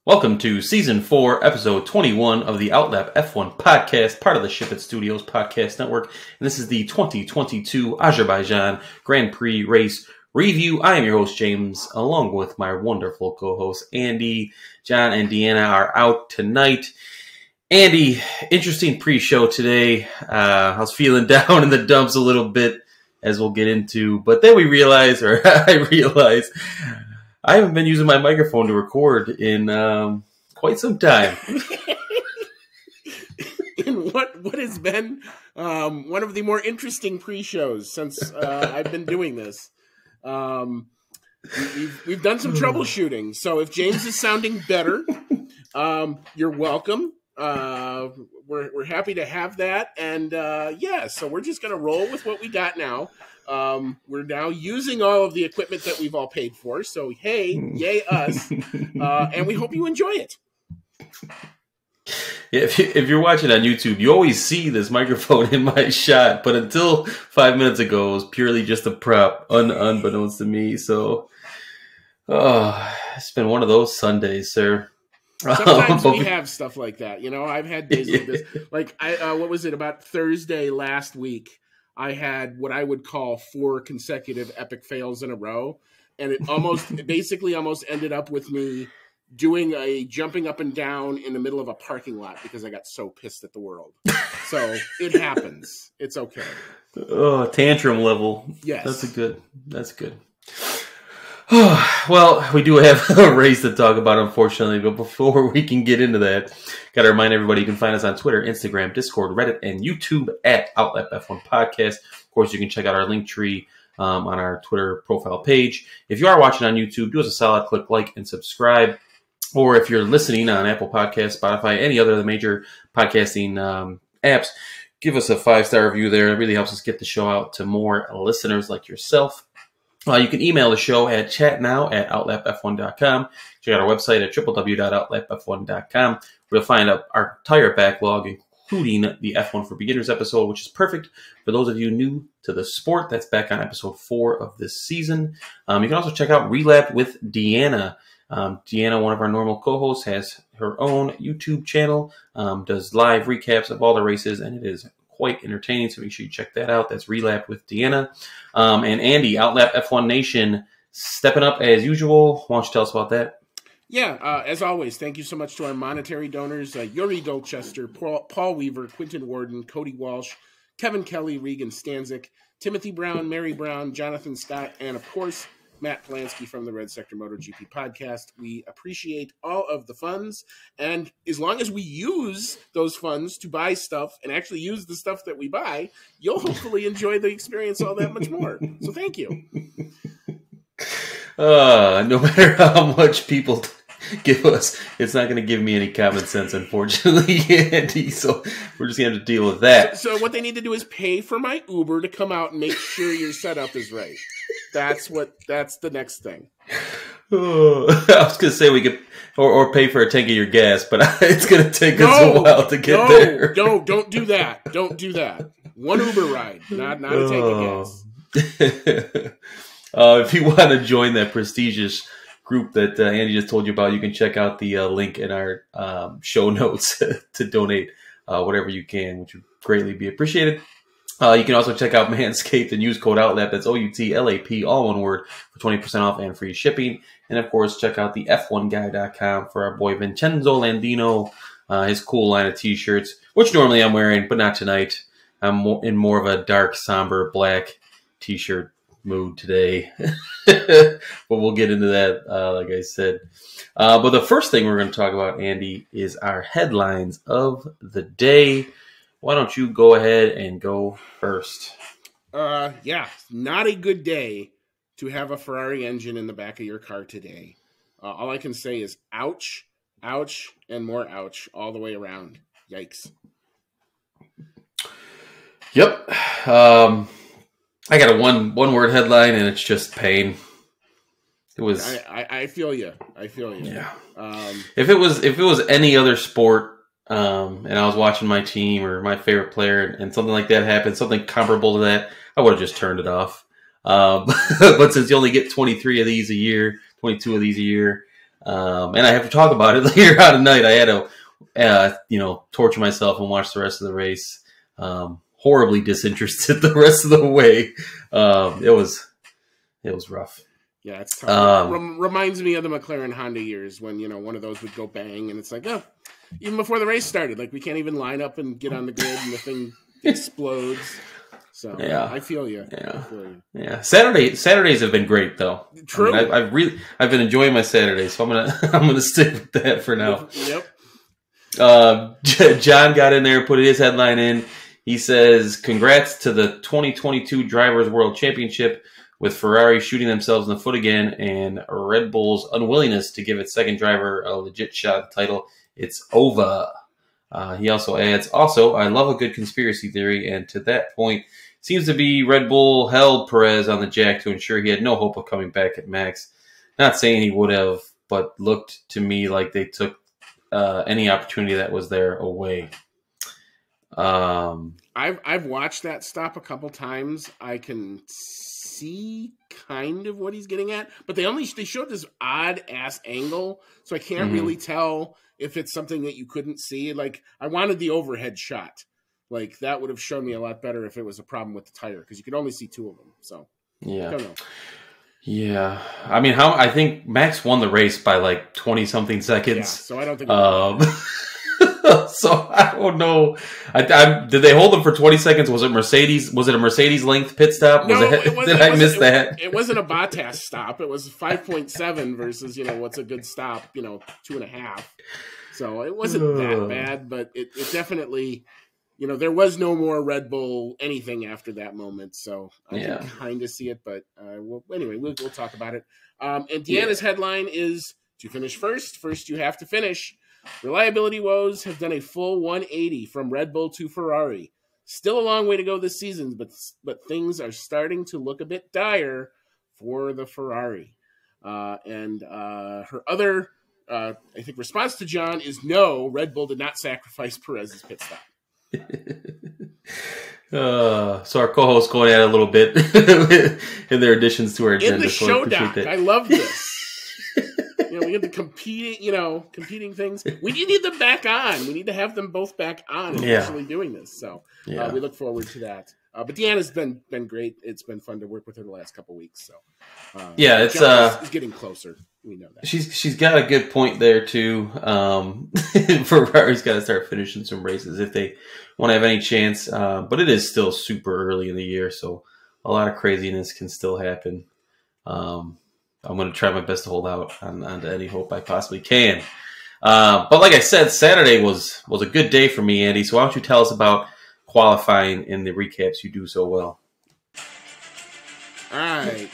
Welcome to Season 4, Episode 21 of the Relapped F1 Podcast, part of the Ship It Studios Podcast Network. And this is the 2022 Azerbaijan Grand Prix race review. I am your host, James, along with my wonderful co-hosts, Andy. John and Deanna are out tonight. Andy, interesting pre-show today. I was feeling down in the dumps a little bit, as we'll get into. But then I realized I haven't been using my microphone to record in quite some time. In what has been one of the more interesting pre-shows since I've been doing this. We've done some troubleshooting, so if James is sounding better, you're welcome. We're happy to have that, and so we're just gonna roll with what we got now. We're now using all of the equipment that we've all paid for, so hey, yay us, and we hope you enjoy it. Yeah, if you're watching on YouTube, you always see this microphone in my shot, but until 5 minutes ago, it was purely just a prop, unbeknownst to me. So, it's been one of those Sundays, sir. Sometimes we have stuff like that, you know. I've had days like this. Like what was it, about Thursday last week? I had what I would call 4 consecutive epic fails in a row, and it basically ended up with me doing a jumping up and down in the middle of a parking lot because I got so pissed at the world. So it happens. It's okay. Oh, tantrum level. Yes. That's good. Well, we do have a race to talk about, unfortunately, but before we can get into that, got to remind everybody you can find us on Twitter, Instagram, Discord, Reddit, and YouTube at Relapped F1 Podcast. Of course, you can check out our link tree on our Twitter profile page. If you are watching on YouTube, do us a solid click like and subscribe. Or if you're listening on Apple Podcasts, Spotify, any other of the major podcasting apps, give us a 5-star review there. It really helps us get the show out to more listeners like yourself. You can email the show at chatnow@outlappf1.com. Check out our website at www.outlappf1.com, where you'll find our entire backlog, including the F1 for Beginners episode, which is perfect for those of you new to the sport. That's back on episode 4 of this season. You can also check out Relapped with Deanna. Deanna, one of our normal co-hosts, has her own YouTube channel, does live recaps of all the races, and it is quite entertaining, so make sure you check that out. That's Relapped with Deanna. And Andy, Relapped F1 Nation, stepping up as usual. Why don't you tell us about that? Yeah, as always, thank you so much to our monetary donors, Yuri Dolchester, Paul Weaver, Quinton Warden, Cody Walsh, Kevin Kelly, Regan Stanzik, Timothy Brown, Mary Brown, Jonathan Scott, and of course, Matt Polanski from the Red Sector MotoGP podcast. We appreciate all of the funds, and as long as we use those funds to buy stuff and actually use the stuff that we buy, you'll hopefully enjoy the experience all that much more. So thank you. No matter how much people give us, it's not going to give me any common sense, unfortunately, Andy, so we're just going to have to deal with that. So what they need to do is pay for my Uber to come out and make sure your setup is right. That's the next thing. I was going to say we could, or pay for a tank of your gas, but it's going to take us a while to get there. No, don't do that. Don't do that. One Uber ride, not a tank of gas. If you want to join that prestigious group that Andy just told you about, you can check out the link in our show notes to donate whatever you can, which would greatly be appreciated. You can also check out Manscaped and use code OUTLAP. That's OUTLAP, all one word, for 20% off and free shipping. And, of course, check out the F1Guy.com for our boy Vincenzo Landino, his cool line of T-shirts, which normally I'm wearing, but not tonight. I'm in more of a dark, somber, black T-shirt mood today. But we'll get into that, like I said. But the first thing we're going to talk about, Andy, is our headlines of the day. Why don't you go ahead and go first? Not a good day to have a Ferrari engine in the back of your car today. All I can say is ouch, ouch, and more ouch all the way around. Yikes. Yep. I got a one-word headline, and it's just pain. It was. I feel you. Yeah. If it was any other sport, and I was watching my team or my favorite player, and something like that happened, something comparable to that, I would have just turned it off. But since you only get 23 of these a year, 22 of these a year, And I have to talk about it later on tonight. I had to, torture myself and watch the rest of the race. Horribly disinterested the rest of the way. It was rough. Yeah, it's tough. Reminds me of the McLaren Honda years when, one of those would go bang and it's like, oh, even before the race started, like we can't even line up and get on the grid and the thing explodes. So yeah, I feel you. Yeah. Saturdays have been great though. True. I mean, I've been enjoying my Saturdays, so I'm gonna stick with that for now. Yep. John got in there, put his headline in. He says, "Congrats to the 2022 Drivers' World Championship, with Ferrari shooting themselves in the foot again, and Red Bull's unwillingness to give its second driver a legit shot at the title. It's over." He also adds, "Also, I love a good conspiracy theory, and to that point, seems to be Red Bull held Perez on the jack to ensure he had no hope of coming back at Max. Not saying he would have, but looked to me like they took any opportunity that was there away." I've watched that stop a couple times. I can see kind of what he's getting at, but they showed this odd ass angle, so I can't really tell if it's something that you couldn't see. Like, I wanted the overhead shot. Like, that would have shown me a lot better if it was a problem with the tire, because you could only see two of them. So yeah, I don't know. Yeah, I mean, I think Max won the race by like 20-something seconds. Yeah, so I don't think. So I don't know. Did they hold him for 20 seconds? Was it Mercedes? Was it a Mercedes length pit stop? No, did I miss that? It wasn't a Bottas stop. It was 5.7 versus what's a good stop? 2.5. So it wasn't that bad, but it definitely. There was no more Red Bull anything after that moment, so I can kind of see it. But anyway, we'll talk about it. And Deanna's headline is, "To finish first you have to finish. Reliability woes have done a full 180 from Red Bull to Ferrari. Still a long way to go this season, but things are starting to look a bit dire for the Ferrari." And her other, I think, response to John is, "No, Red Bull did not sacrifice Perez's pit stop." So our co-host going at it a little bit in their additions to our agenda. In the show doc, I love this. We get the competing things. We need them back on. We need to have them both back on and actually doing this. So we look forward to that. But Deanna's been great. It's been fun to work with her the last couple of weeks. So it's getting closer. We know that she's got a good point there too. Ferrari's got to start finishing some races if they want to have any chance. But it is still super early in the year, so a lot of craziness can still happen. I'm going to try my best to hold out on any hope I possibly can. But like I said, Saturday was a good day for me, Andy. So why don't you tell us about qualifying in the recaps you do so well? All right.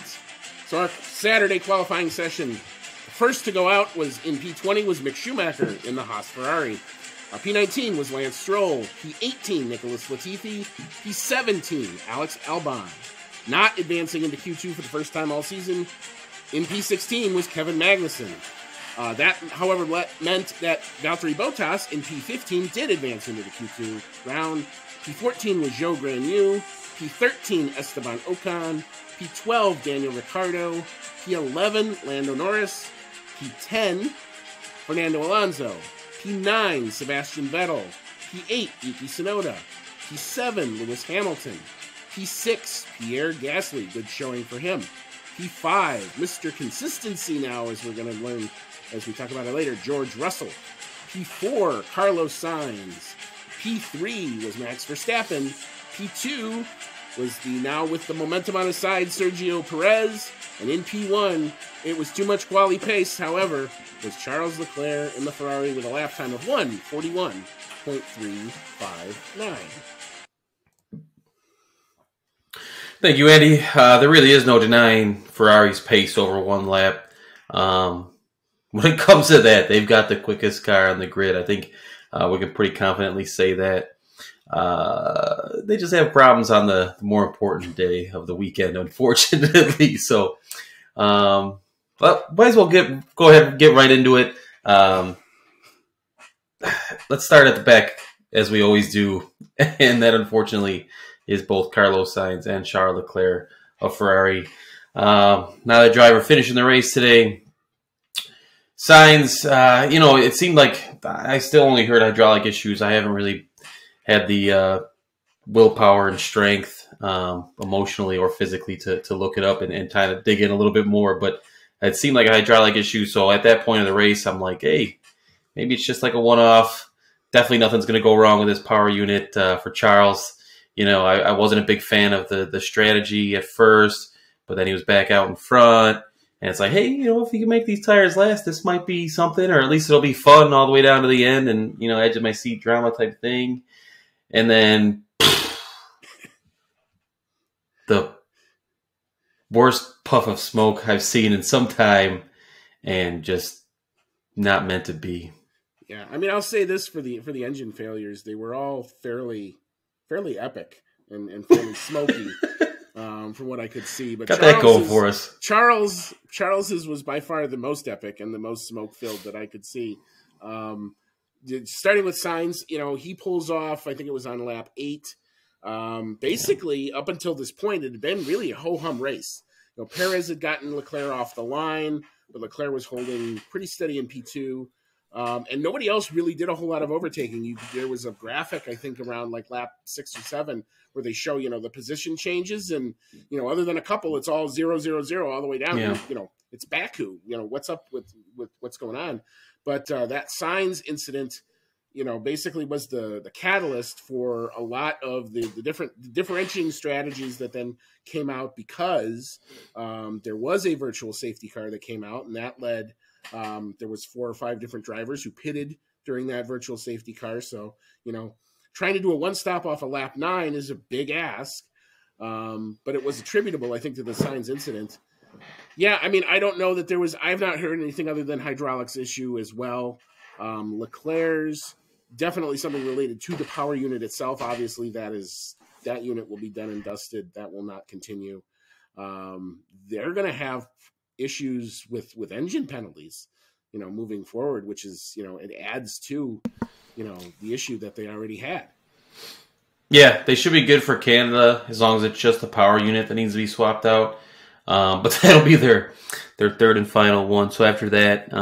So our Saturday qualifying session, first to go out was in P20 was Mick Schumacher in the Haas Ferrari. P19 was Lance Stroll. P18, Nicholas Latifi. P17, Alex Albon. Not advancing into Q2 for the first time all season. In P16 was Kevin Magnussen. That, however, meant that Valtteri Bottas in P15 did advance into the Q2 round. P14 was Joe Granu. P13, Esteban Ocon. P12, Daniel Ricciardo. P11, Lando Norris. P10, Fernando Alonso. P9, Sebastian Vettel. P8, Yuki Tsunoda. P7, Lewis Hamilton. P6, Pierre Gasly. Good showing for him. P5, Mr. Consistency now, as we're going to learn as we talk about it later, George Russell. P4, Carlos Sainz. P3 was Max Verstappen. P2 was now with the momentum on his side, Sergio Perez. And in P1, it was too much quali pace, however, was Charles Leclerc in the Ferrari with a lap time of 1:41.359. Thank you, Andy. There really is no denying Ferrari's pace over one lap. When it comes to that, they've got the quickest car on the grid. I think we can pretty confidently say that. They just have problems on the more important day of the weekend, unfortunately. So, well, might as well go ahead and get right into it. Let's start at the back, as we always do. And that, unfortunately, is both Carlos Sainz and Charles Leclerc of Ferrari. Now the driver finishing the race today. Signs, it seemed like I still only heard hydraulic issues. I haven't really had the willpower and strength, emotionally or physically, to look it up and kind of dig in a little bit more. But it seemed like a hydraulic issue. So at that point of the race, I'm like, hey, maybe it's just like a one-off. Definitely nothing's going to go wrong with this power unit for Charles. I wasn't a big fan of the strategy at first, but then he was back out in front. And it's like, hey, if you can make these tires last, this might be something, or at least it'll be fun all the way down to the end and, edge of my seat drama type thing. And then the worst puff of smoke I've seen in some time, and just not meant to be. Yeah, I mean, I'll say this for the engine failures, they were all fairly epic and fairly smoky. From what I could see, but got that going for us. Charles's was by far the most epic and the most smoke filled that I could see. Starting with Sainz, he pulls off. I think it was on lap 8. Basically, up until this point, it had been really a ho hum race. Perez had gotten Leclerc off the line, but Leclerc was holding pretty steady in P2. And nobody else really did a whole lot of overtaking. There was a graphic, I think, around like lap 6 or 7 where they show, the position changes. And, other than a couple, it's all 0, 0, 0 all the way down. Yeah. It's Baku. What's up with what's going on? But that Sainz incident, basically was the catalyst for a lot of the differentiating strategies that then came out, because there was a virtual safety car that came out, and that led there was 4 or 5 different drivers who pitted during that virtual safety car. So, trying to do a one stop off of lap 9 is a big ask. But it was attributable, I think, to the Sainz incident. Yeah, I mean, I don't know that I've not heard anything other than hydraulics issue as well. Leclerc's definitely something related to the power unit itself. Obviously, that unit will be done and dusted. That will not continue. They're going to have issues with engine penalties, moving forward, which is, it adds to, the issue that they already had. Yeah, they should be good for Canada as long as it's just the power unit that needs to be swapped out. But that'll be their third and final one. So after that, it's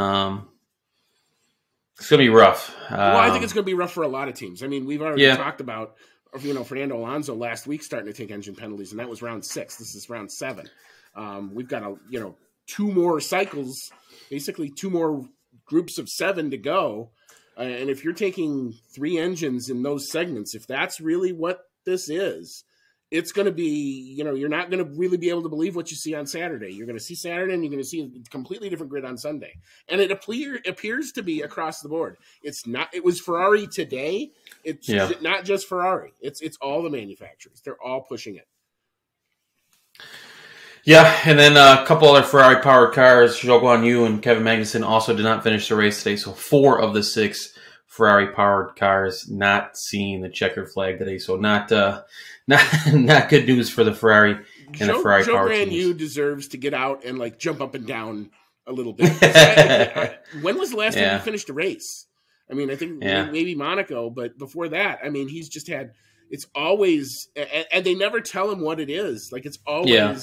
going to be rough. Well, I think it's going to be rough for a lot of teams. I mean, we've already talked about, Fernando Alonso last week starting to take engine penalties, and that was round 6. This is round 7. We've got 2 more cycles, basically 2 more groups of 7 to go. And if you're taking 3 engines in those segments, if that's really what this is, it's going to be, you're not going to really be able to believe what you see on Saturday. You're going to see Saturday, and you're going to see a completely different grid on Sunday. And it appears to be across the board. It was Ferrari today. It's not just Ferrari. It's all the manufacturers. They're all pushing it. Yeah, and then a couple other Ferrari-powered cars, Zhou Guanyu and Kevin Magnussen, also did not finish the race today. So 4 of the 6 Ferrari-powered cars not seeing the checkered flag today. So not good news for the Ferrari and the Ferrari-powered teams. Zhou Guanyu deserves to get out and jump up and down a little bit. When was the last time he finished a race? I mean, I think maybe Monaco, but before that, I mean, he's just had. It's always, and they never tell him what it is. It's always. Yeah.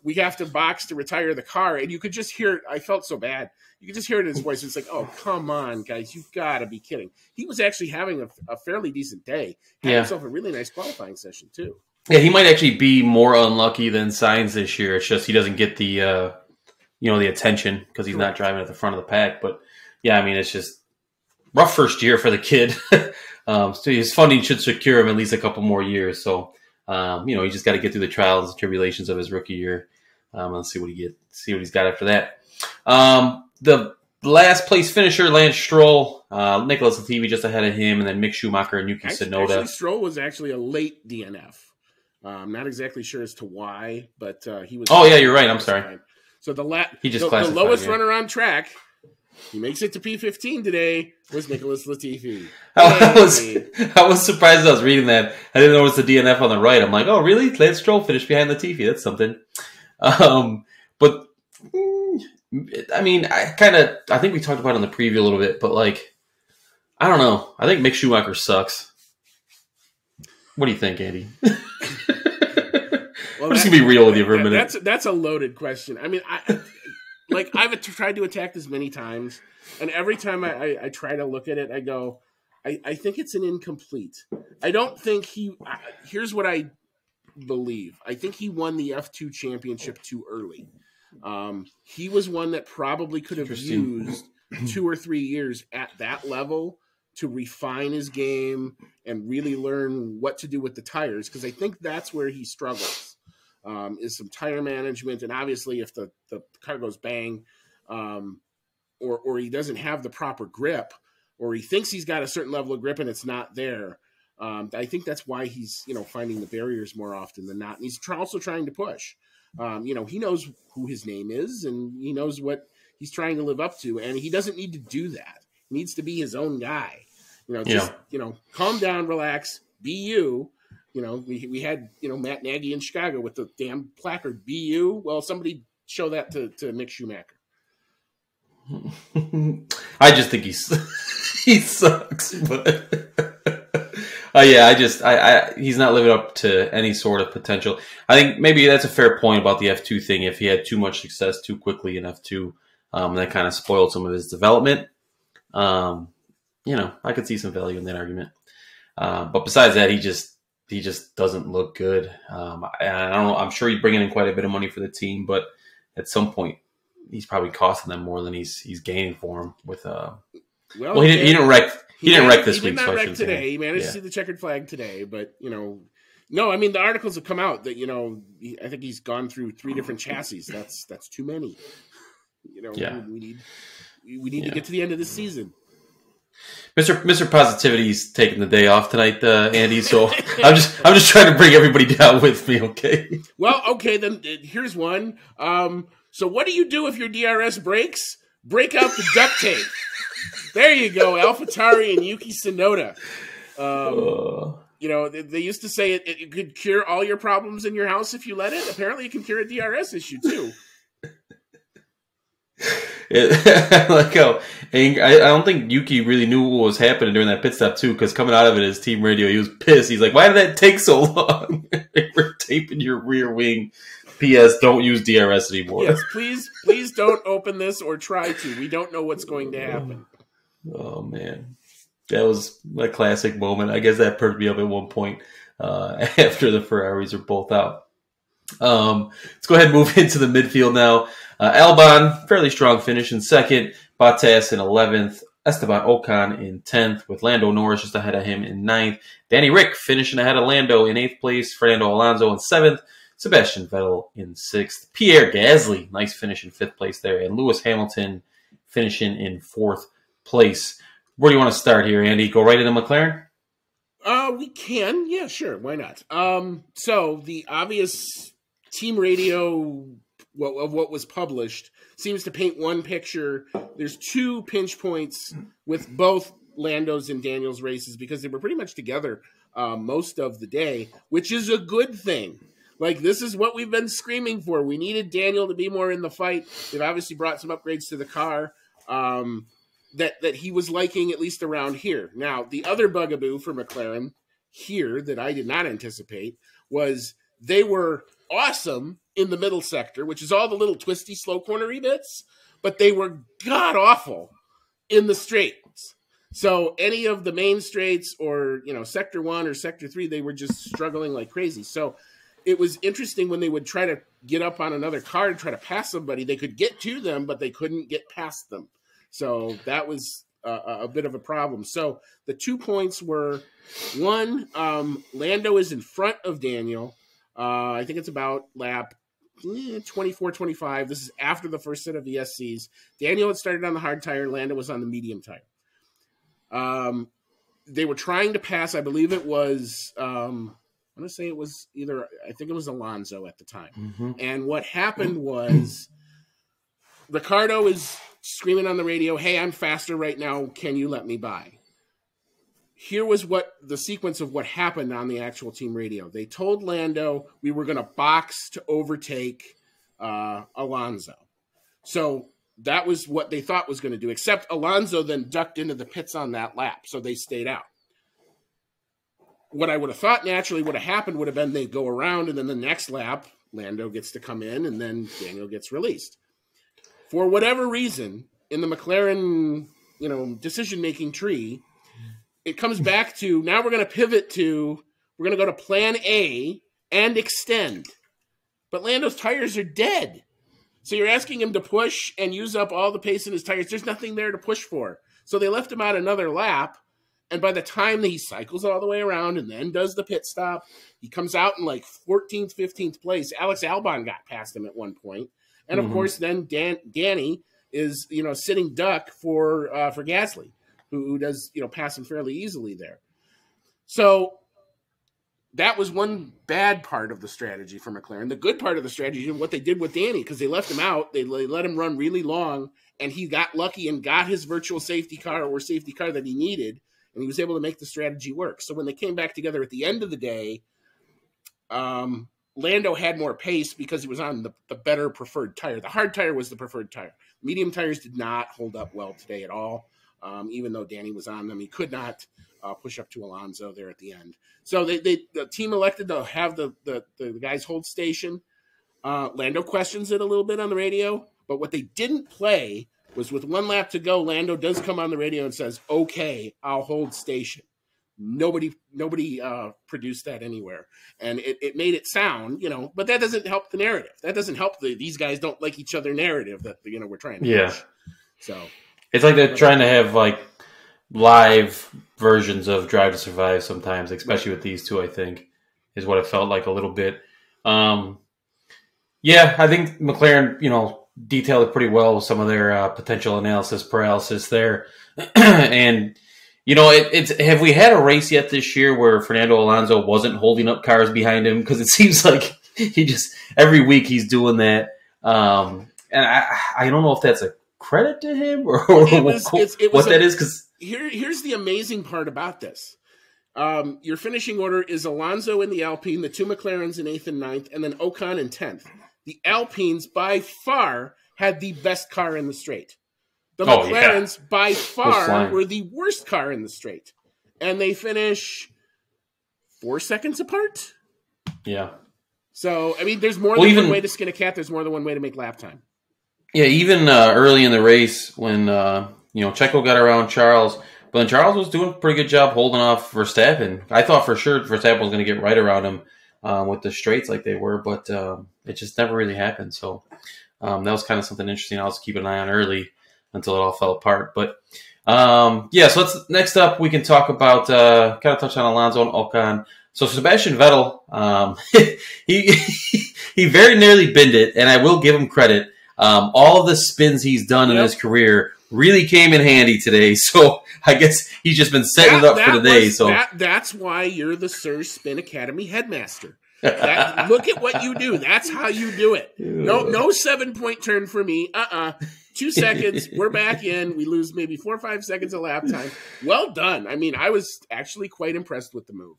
We have to box to retire the car. And you could just hear it. I felt so bad. You could just hear it in his voice. It's like, oh, come on, guys. You've got to be kidding. He was actually having a fairly decent day. Had himself a really nice qualifying session, too. Yeah, he might actually be more unlucky than Sainz this year. It's just he doesn't get the, the attention because he's not driving at the front of the pack. But, yeah, I mean, it's just rough first year for the kid. So his funding should secure him at least a couple more years. So, he just got to get through the trials and tribulations of his rookie year. Let's see what he's got after that. The last place finisher, Lance Stroll, Nicholas Latifi just ahead of him, and then Mick Schumacher and Yuki Tsunoda. Actually, Stroll was actually a late DNF. I'm not exactly sure as to why, but he was. Oh yeah, you're right. I'm sorry. So the lowest runner on track. He makes it to P15 today. Was Nicholas Latifi. I was surprised as I was reading that. I didn't notice the DNF on the right. I'm like, oh, really? Lance Stroll finished behind Latifi. That's something. But, I mean, I think we talked about it in the preview a little bit, but, I don't know. I think Mick Schumacher sucks. What do you think, Andy? Well, I'm just going to be real with you for a minute. That's a loaded question. I mean, like I've tried to attack this many times, and every time I try to look at it, I go, I think it's an incomplete. I don't think here's what I believe. I think he won the F2 championship too early. He was one that probably could have used 2 or 3 years at that level to refine his game and really learn what to do with the tires, because I think that's where he struggles, is some tire management. And obviously if the car goes bang, or he doesn't have the proper grip, or he thinks he's got a certain level of grip and it's not there, I think that's why he's, finding the barriers more often than not. And he's also trying to push. He knows who his name is, and he knows what he's trying to live up to, and he doesn't need to do that. He needs to be his own guy. Calm down, relax, be you. We had, Matt Nagy in Chicago with the damn placard, be you. Well, somebody show that to Mick Schumacher. I just think he sucks, but he's not living up to any sort of potential. I think maybe that's a fair point about the F2 thing. If he had too much success too quickly in F2, that kind of spoiled some of his development. I could see some value in that argument. But besides that, he just doesn't look good. I don't know. I'm sure he's bringing in quite a bit of money for the team, but at some point, he's probably costing them more than he's gaining for him. With he didn't wreck. He didn't wreck this week. He did not wreck today. He managed to see the checkered flag today, but no. I mean, the articles have come out that I think he's gone through 3 different chassis. That's too many. We need to get to the end of the season. Mr. Positivity's taking the day off tonight, Andy. So I'm just trying to bring everybody down with me. Okay. Well, okay then. Here's one. So what do you do if your DRS breaks? Break out the duct tape. There you go, AlphaTauri and Yuki Tsunoda. They used to say it could cure all your problems in your house if you let it. Apparently, it can cure a DRS issue too. I don't think Yuki really knew what was happening during that pit stop too, because coming out of it, his team radio, he was pissed. He's like, "Why did that take so long? We're taping your rear wing. P.S. Don't use DRS anymore." Yes, please don't open this or try to. We don't know what's going to happen. Oh man, that was a classic moment. I guess that perked me up at one point after the Ferraris are both out. Let's go ahead and move into the midfield now. Albon, fairly strong finish in second. Bottas in 11th. Esteban Ocon in 10th, with Lando Norris just ahead of him in 9th. Danny Rick finishing ahead of Lando in 8th place. Fernando Alonso in 7th. Sebastian Vettel in 6th. Pierre Gasly, nice finish in 5th place there. And Lewis Hamilton finishing in 4th place. Where do you want to start here, Andy? Go right into McLaren? We can. Yeah, sure. Why not? So the obvious team radio of what was published seems to paint one picture. There's 2 pinch points with both Lando's and Daniel's races because they were pretty much together most of the day, which is a good thing. Like, this is what we've been screaming for. We needed Daniel to be more in the fight. They've obviously brought some upgrades to the car that he was liking, at least around here. Now, the other bugaboo for McLaren here that I did not anticipate was they were awesome in the middle sector, which is all the little twisty, slow cornery bits, but they were god-awful in the straights. So any of the main straights or, sector 1 or sector 3, they were just struggling like crazy. So it was interesting when they would try to get up on another car and try to pass somebody. They could get to them, but they couldn't get past them. So that was a bit of a problem. So the 2 points were, 1, Lando is in front of Daniel. I think it's about lap 24, 25. This is after the first set of VSCs. Daniel had started on the hard tire. Lando was on the medium tire. They were trying to pass. I believe it was, I'm going to say it was I think it was Alonso at the time. Mm-hmm. And what happened was Ricardo is screaming on the radio, "Hey, I'm faster right now. Can you let me by?" Here was the sequence of what happened on the actual team radio. They told Lando we were going to box to overtake Alonso. So that was what they thought was going to do, except Alonso then ducked into the pits on that lap, so they stayed out. What I would have thought naturally would have happened would have been they go around, and then the next lap, Lando gets to come in, and then Daniel gets released. For whatever reason, in the McLaren, decision-making tree, it comes back to now we're going to pivot to we're going to go to plan A and extend. But Lando's tires are dead. So you're asking him to push and use up all the pace in his tires. There's nothing there to push for. So they left him out another lap. And by the time that he cycles all the way around and then does the pit stop, he comes out in like 14th, 15th place. Alex Albon got past him at one point. And of course, then Danny is, sitting duck for Gasly, who does, pass him fairly easily there. So that was one bad part of the strategy for McLaren. The good part of the strategy is what they did with Danny, because they left him out. They let him run really long, and he got lucky and got his virtual safety car or safety car that he needed, and he was able to make the strategy work. So when they came back together at the end of the day, Lando had more pace because he was on the better preferred tire. The hard tire was the preferred tire. Medium tires did not hold up well today at all. Even though Danny was on them, he could not push up to Alonso there at the end. So the team elected to have the guys hold station. Lando questions it a little bit on the radio, but what they didn't play was with 1 lap to go, Lando does come on the radio and says, "Okay, I'll hold station." Nobody produced that anywhere. And it made it sound, but that doesn't help the narrative. That doesn't help these guys don't like each other narrative that, we're trying to push. So it's like they're trying to have like live versions of Drive to Survive sometimes, especially with these two, I think, is what it felt like a little bit. I think McLaren, detailed it pretty well with some of their potential analysis paralysis there. And, it's have we had a race yet this year where Fernando Alonso wasn't holding up cars behind him? Because it seems like he just, every week he's doing that. And I don't know if that's a credit to him or what that is. Because here's the amazing part about this. Your finishing order is Alonso in the Alpine, the 2 McLarens in 8th and 9th, and then Ocon in 10th. The Alpines by far had the best car in the straight. The McLarens by far were the worst car in the straight. And they finish 4 seconds apart? Yeah. So, there's more than one way to skin a cat. There's more than one way to make lap time. Yeah, even early in the race when, Checo got around Charles, but then Charles was doing a pretty good job holding off Verstappen. I thought for sure Verstappen was going to get right around him with the straights like they were, but it just never really happened. So that was kind of something interesting. I was keeping an eye on early until it all fell apart. But so next up we can talk about kind of touch on Alonso and Ocon. So Sebastian Vettel, he very nearly binned it, and I will give him credit. All of the spins he's done in his career really came in handy today. So I guess he's just been setting it up for the day. That's why you're the Sir Spin Academy headmaster. Look at what you do. That's how you do it. No 7-point turn for me. 2 seconds. We're back in. We lose maybe 4 or 5 seconds of lap time. Well done. I was actually quite impressed with the move.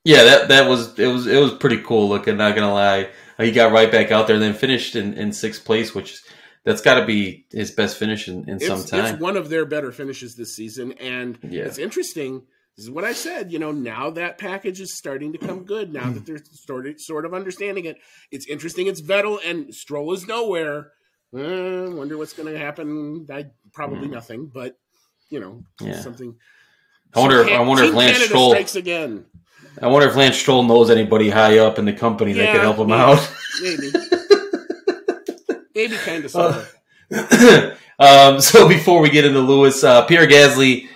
Yeah, it was pretty cool looking, not gonna lie. He got right back out there and then finished in 6th place, that's got to be his best finish in some time. It's one of their better finishes this season, and it's interesting. This is what I said. Now that package is starting to come good. Now that they're sort of understanding it, it's interesting. It's Vettel and Stroll is nowhere. Wonder what's going to happen. Probably nothing, but something. I wonder if Lance Stroll strikes again. I wonder if Lance Stroll knows anybody high up in the company that could help him out. Maybe kind of sort of. So before we get into Lewis, Pierre Gasly,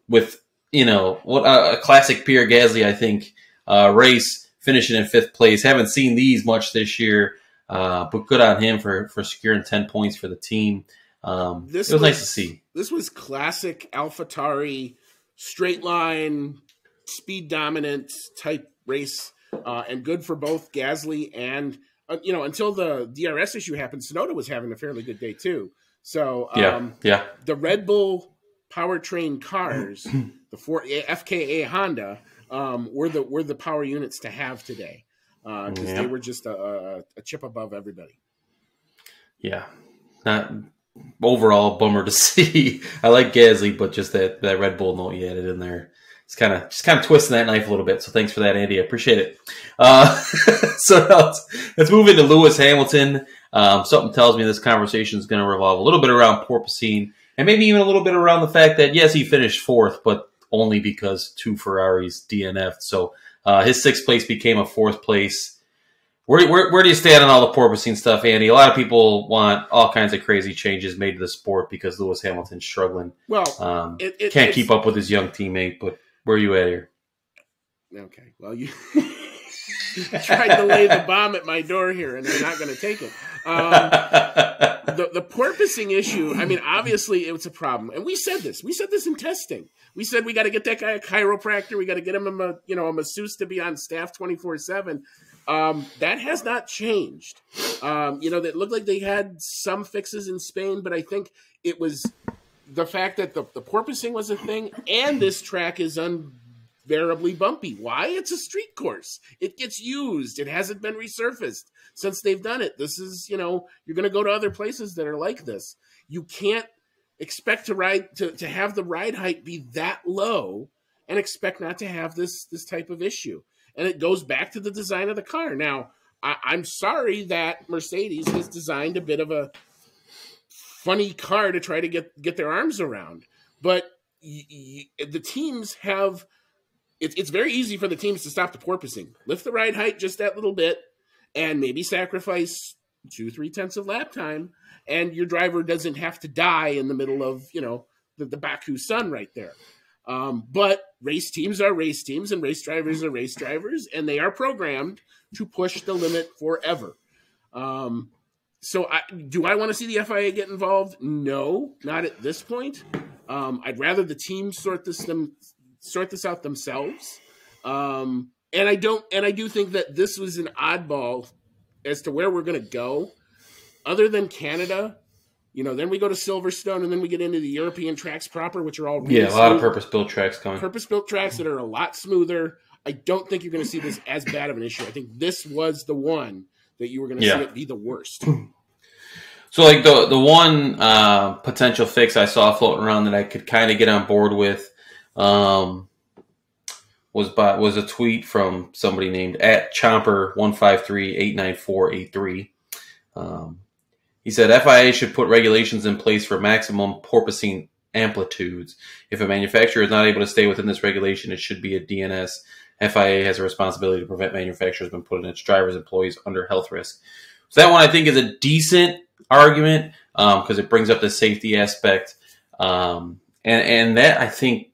with a classic Pierre Gasly, I think, race, finishing in 5th place. Haven't seen these much this year, but good on him for securing 10 points for the team. It was nice to see. This was classic AlphaTauri straight line, speed dominant type race, and good for both Gasly and until the DRS issue happened, Tsunoda was having a fairly good day too. So the Red Bull powertrain cars, the FKA Honda, were the power units to have today because they were just a chip above everybody. Yeah, not overall bummer to see. I like Gasly, but just that Red Bull note you added in there It's just kind of twisting that knife a little bit. So thanks for that, Andy. I appreciate it. So now let's move into Lewis Hamilton. Something tells me this conversation is going to revolve a little bit around porpoising and maybe even a little bit around the fact that, yes, he finished fourth, but only because 2 Ferraris DNF'd. So his 6th place became a 4th place. Where do you stand on all the porpoising stuff, Andy? A lot of people want all kinds of crazy changes made to the sport because Lewis Hamilton's struggling. Well, can't keep up with his young teammate, but where are you at here? Okay, well, you tried to lay the bomb at my door here, and I'm not going to take it. The porpoising issue, I mean, obviously it's a problem. And we said this. We said this in testing. We said we got to get that guy a chiropractor. We got to get him a masseuse to be on staff 24/7. That has not changed. That looked like they had some fixes in Spain, but I think it was the fact that the porpoising was a thing, and this track is unbearably bumpy. Why? It's a street course. It gets used. It hasn't been resurfaced since they've done it. This is, you're going to go to other places that are like this. You can't expect to have the ride height be that low and expect not to have this type of issue. And it goes back to the design of the car. Now, I'm sorry that Mercedes has designed a bit of a funny car to try to get their arms around. But the teams have... It's very easy for the teams to stop the porpoising. Lift the ride height just that little bit and maybe sacrifice 2-3 tenths of lap time, and your driver doesn't have to die in the middle of, the Baku sun right there. But race teams are race teams and race drivers are race drivers, and they are programmed to push the limit forever. So do I want to see the FIA get involved? No, not at this point. I'd rather the teams sort this out themselves. And I do think that this was an oddball as to where we're going to go. Other than Canada, then we go to Silverstone, and then we get into the European tracks proper, which are all really a lot of purpose-built tracks coming. Purpose-built tracks that are a lot smoother. I don't think you're going to see this as bad of an issue. I think this was the one that you were going to see it be the worst. So, like, the one potential fix I saw floating around that I could kind of get on board with was a tweet from somebody named @Chomper15389483. He said FIA should put regulations in place for maximum porpoising amplitudes. If a manufacturer is not able to stay within this regulation, it should be a DNS. FIA has a responsibility to prevent manufacturers from putting its drivers' employees under health risk. So that one I think is a decent argument because it brings up the safety aspect. And that I think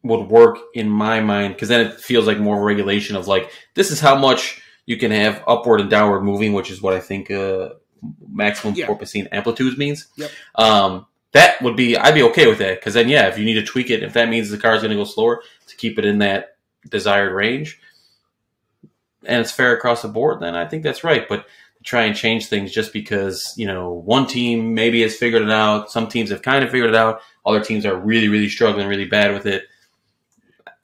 would work in my mind because then it feels like more regulation of like, this is how much you can have upward and downward moving, which is what I think maximum porpoising amplitudes means. Yep. That would be, I'd be okay with that because then, if you need to tweak it, if that means the car is going to go slower to keep it in that desired range and it's fair across the board, then I think that's right. But to try and change things just because, one team maybe has figured it out, some teams have kind of figured it out, other teams are really, really struggling really bad with it.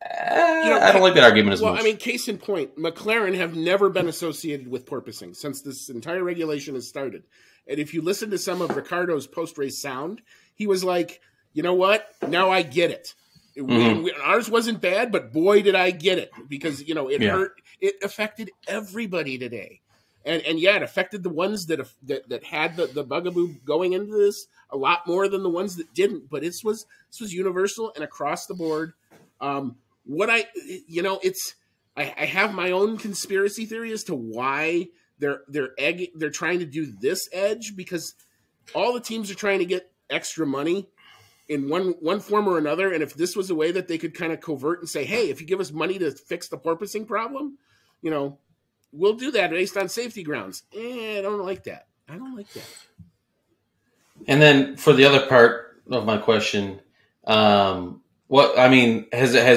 I don't like that argument as much. Well, I mean, case in point, McLaren have never been associated with porpoising since this entire regulation has started. And if you listen to some of Ricardo's post-race sound, he was like, you know what? Now I get it. Ours wasn't bad, but boy, did I get it. Because, it hurt. It affected everybody today. And it affected the ones that had the bugaboo going into this a lot more than the ones that didn't. But this was universal and across the board. I have my own conspiracy theory as to why they're trying to do this edge, because all the teams are trying to get extra money in one form or another. And if this was a way that they could kind of covert and say, hey, if you give us money to fix the porpoising problem, we'll do that based on safety grounds. I don't like that. And then for the other part of my question, has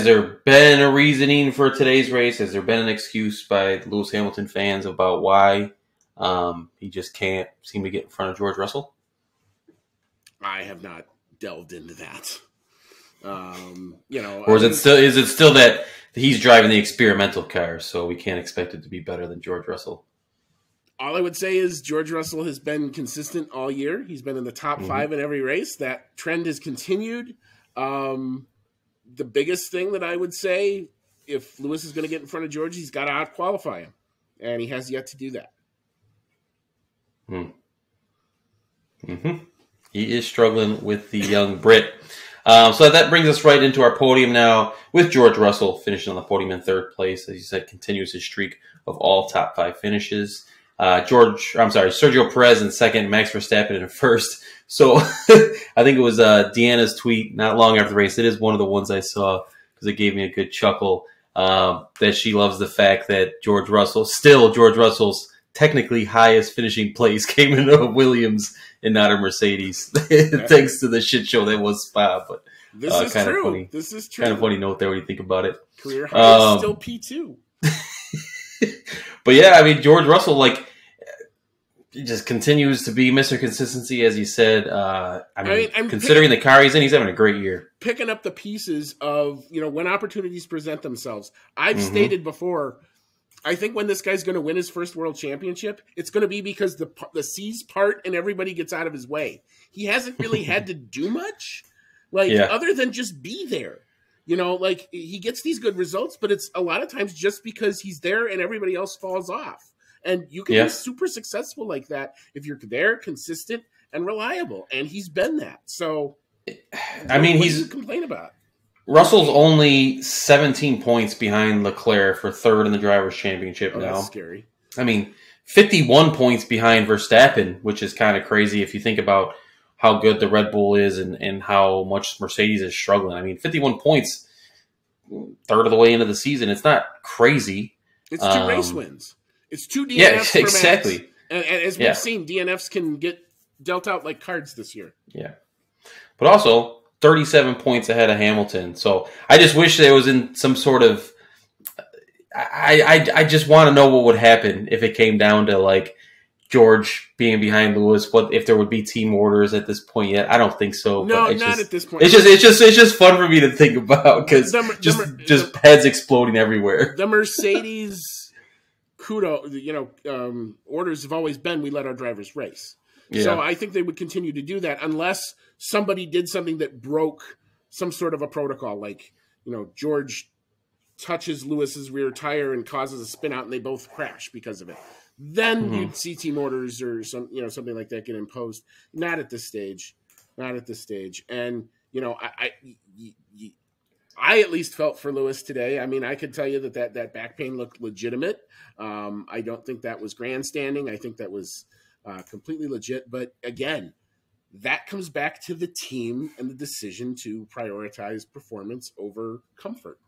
there been a reasoning for today's race? Has there been an excuse by Lewis Hamilton fans about why he just can't seem to get in front of George Russell? I have not delved into that. Or is it still that he's driving the experimental car, so we can't expect it to be better than George Russell? All I would say is George Russell has been consistent all year. He's been in the top 5 in every race. That trend has continued. the biggest thing that I would say, if Lewis is going to get in front of George, he's got to out-qualify him, and he has yet to do that. He is struggling with the young Brit. So that brings us right into our podium now, with George Russell finishing on the podium in third place. As you said, continues his streak of all top 5 finishes. Sergio Perez in second, Max Verstappen in first. So I think it was Deanna's tweet not long after the race. It is one of the ones I saw because it gave me a good chuckle, that she loves the fact that George Russell's technically highest finishing place came in a Williams and not a Mercedes, thanks to the shit show that was Spa. But this is true. Funny. This is true. Kind of funny note there when you think about it. Career high is still P2. But yeah, I mean, George Russell, he just continues to be Mr. Consistency, as you said. Considering the car he's in, he's having a great year. Picking up the pieces of, when opportunities present themselves. I've stated before, I think when this guy's going to win his first world championship, it's going to be because the seas part and everybody gets out of his way. He hasn't really had to do much, other than just be there. He gets these good results, but it's a lot of times just because he's there and everybody else falls off. And you can be super successful like that if you're there, consistent, and reliable. And he's been that. So, what do you complain about? Russell's only 17 points behind Leclerc for third in the Drivers' Championship now. That's scary. 51 points behind Verstappen, which is kind of crazy if you think about how good the Red Bull is and how much Mercedes is struggling. 51 points, third of the way into the season. It's not crazy. It's 2 race wins. It's 2 DNFs for exactly. Max. And as we've seen, DNFs can get dealt out like cards this year. Yeah. But also 37 points ahead of Hamilton. So I just wish there was in some sort of I just want to know what would happen if it came down to George being behind Lewis. What if there would be team orders at this point yet? I don't think so. No, not at this point. It's just fun for me to think about because just heads exploding everywhere. The Mercedes orders have always been, we let our drivers race. Yeah. So I think they would continue to do that unless somebody did something that broke some sort of a protocol. George touches Lewis's rear tire and causes a spin out and they both crash because of it. Then you'd see team orders or something like that get imposed. Not at this stage. And, I at least felt for Lewis today. I could tell you that back pain looked legitimate. I don't think that was grandstanding. I think that was completely legit. But again, that comes back to the team and the decision to prioritize performance over comfort,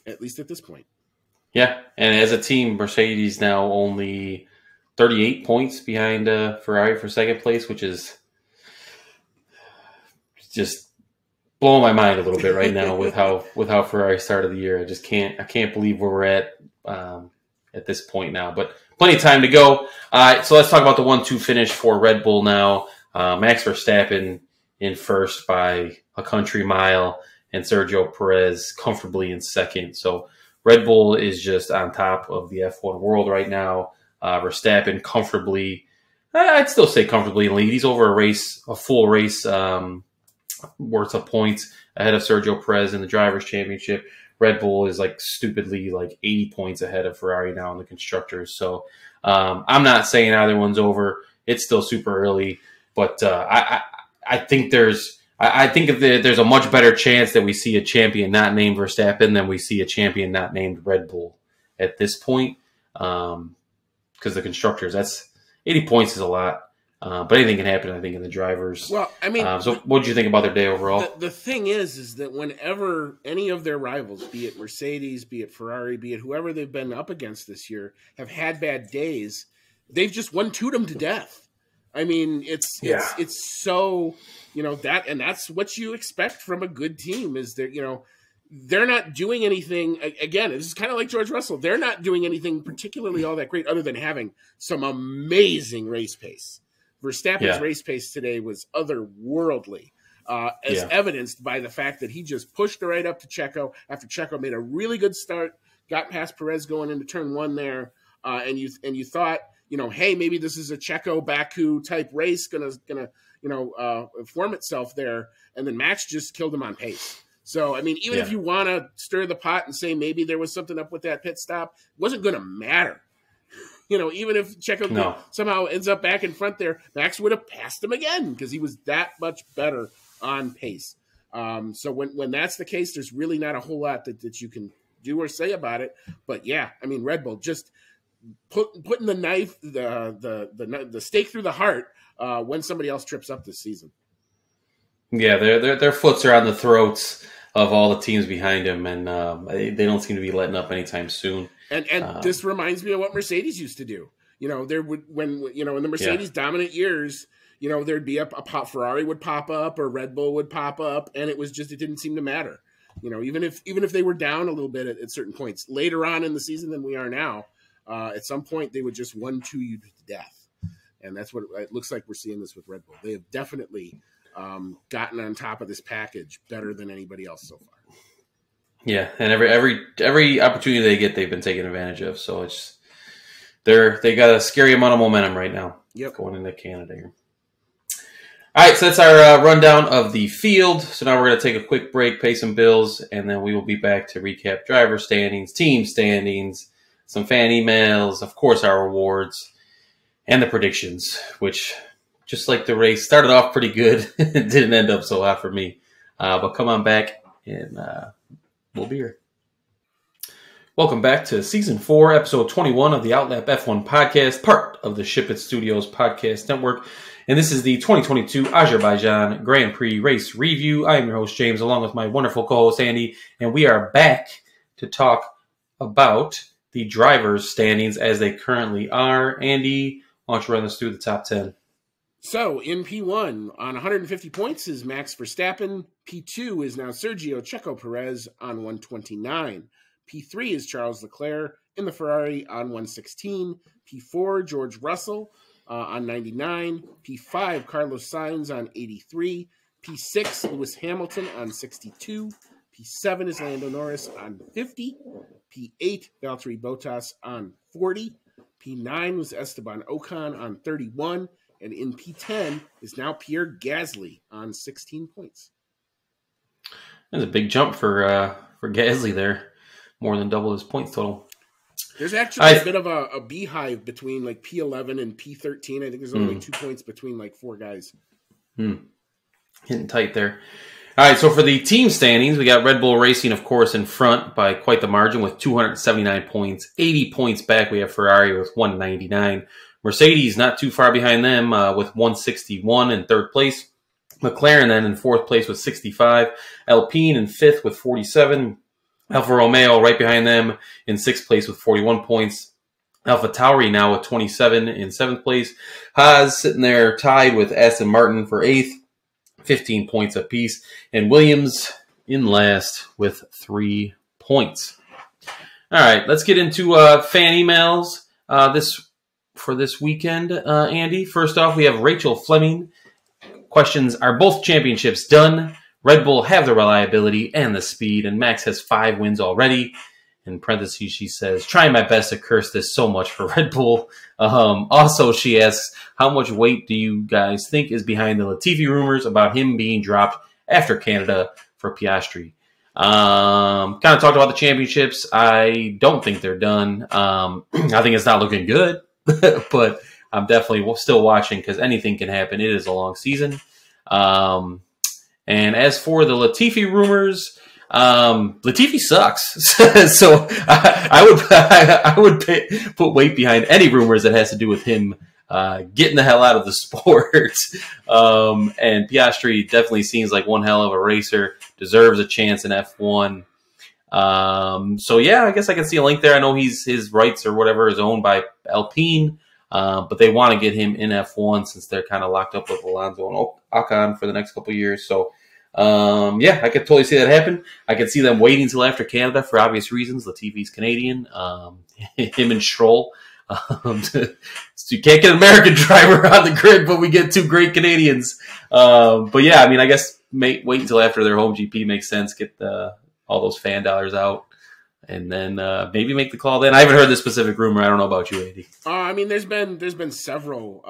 at least at this point. Yeah, and as a team, Mercedes now only 38 points behind Ferrari for second place, which is just blowing my mind a little bit right now with how Ferrari started the year. I can't believe where we're at this point now, but plenty of time to go. All right, so let's talk about the 1-2 finish for Red Bull now. Max Verstappen in first by a country mile, and Sergio Perez comfortably in second. So Red Bull is just on top of the F1 world right now. Verstappen comfortably, I'd still say comfortably in lead. He's over a full race worth of points ahead of Sergio Perez in the Drivers' Championship. Red Bull is stupidly 80 points ahead of Ferrari now in the Constructors. So I'm not saying either one's over. It's still super early, but I think there's a much better chance that we see a champion not named Verstappen than we see a champion not named Red Bull at this point. Because the Constructors, that's 80 points is a lot. But anything can happen, I think, in the Drivers. Well, so what did you think about their day overall? The thing is that whenever any of their rivals, be it Mercedes, be it Ferrari, be it whoever they've been up against this year, have had bad days, they've just 1-2'd them to death. It's so, that, and that's what you expect from a good team is that, they're not doing anything. Again, this is kind of like George Russell. They're not doing anything particularly all that great other than having some amazing race pace. Verstappen's race pace today was otherworldly, as evidenced by the fact that he just pushed right up to Checo after Checo made a really good start, got past Perez going into turn 1 there, and you thought, hey, maybe this is a Checo Baku type race gonna form itself there, and then Max just killed him on pace. So, I mean, even if you want to stir the pot and say maybe there was something up with that pit stop, it wasn't going to matter. Even if Checo somehow ends up back in front there, Max would have passed him again because he was that much better on pace. So when that's the case, there's really not a whole lot that you can do or say about it. But yeah, I mean, Red Bull just putting the knife, the stake through the heart when somebody else trips up this season. Yeah, their foots are on the throats of all the teams behind him, and they don't seem to be letting up anytime soon. And this reminds me of what Mercedes used to do. There would in the Mercedes dominant years, there'd be a Ferrari would pop up or Red Bull would pop up, and it didn't seem to matter. Even if they were down a little bit at certain points later on in the season than we are now, at some point they would just 1-2 you to death, and that's what it looks like we're seeing this with Red Bull. They have definitely gotten on top of this package better than anybody else so far. Yeah, and every opportunity they get, they've been taken advantage of. So they got a scary amount of momentum right now. Yep. Going into Canada here. All right, so that's our rundown of the field. So now we're going to take a quick break, pay some bills, and then we will be back to recap driver standings, team standings, some fan emails, of course our awards, and the predictions, which, just like the race, started off pretty good. It didn't end up so hot for me. But come on back, and we'll be here. Welcome back to Season 4, Episode 21 of the Outlap F1 Podcast, part of the Ship It Studios Podcast Network. And this is the 2022 Azerbaijan Grand Prix race review. I am your host, James, along with my wonderful co-host, Andy. And we are back to talk about the drivers' standings as they currently are. Andy, why don't you run us through the top 10? So, in P1, on 150 points is Max Verstappen. P2 is now Sergio Checo Perez on 129. P3 is Charles Leclerc in the Ferrari on 116. P4, George Russell on 99. P5, Carlos Sainz on 83. P6, Lewis Hamilton on 62. P7 is Lando Norris on 50. P8, Valtteri Bottas on 40. P9 was Esteban Ocon on 31. And in P10 is now Pierre Gasly on 16 points. That's a big jump for Gasly there. More than double his points total. There's actually a bit of a beehive between like P11 and P13. I think there's only 2 points between like 4 guys. Hitting tight there. All right, so for the team standings, we got Red Bull Racing, of course, in front by quite the margin with 279 points. 80 points back, we have Ferrari with 199. Mercedes not too far behind them with 161 in third place. McLaren then in fourth place with 65. Alpine in fifth with 47. Alfa Romeo right behind them in sixth place with 41 points. AlphaTauri now with 27 in seventh place. Haas sitting there tied with Aston Martin for eighth, 15 points apiece. And Williams in last with 3 points. All right, let's get into fan emails for this weekend, Andy. First off, we have Rachel Fleming. Questions, are both championships done? Red Bull have the reliability and the speed, and Max has 5 wins already. In parentheses, she says, trying my best to curse this so much for Red Bull. Also, she asks, how much weight do you guys think is behind the Latifi rumors about him being dropped after Canada for Piastri? Kind of talked about the championships. I don't think they're done. I think it's not looking good, but I'm definitely still watching because anything can happen. It is a long season. And as for the Latifi rumors, Latifi sucks. So I would put weight behind any rumors that has to do with him getting the hell out of the sport. And Piastri definitely seems like one hell of a racer, deserves a chance in F1. So yeah, I guess I can see a link there. I know his rights or whatever is owned by Alpine, but they want to get him in F1 since they're kind of locked up with Alonso and Ocon for the next couple of years. So yeah, I could totally see that happen. I could see them waiting until after Canada for obvious reasons. Latifi's Canadian. Him and Stroll. So you can't get an American driver on the grid, but we get 2 great Canadians. But yeah, I mean, I guess wait until after their home GP makes sense. Get all those fan dollars out, and then maybe make the call then. I haven't heard this specific rumor. I don't know about you, Andy. I mean, there's been several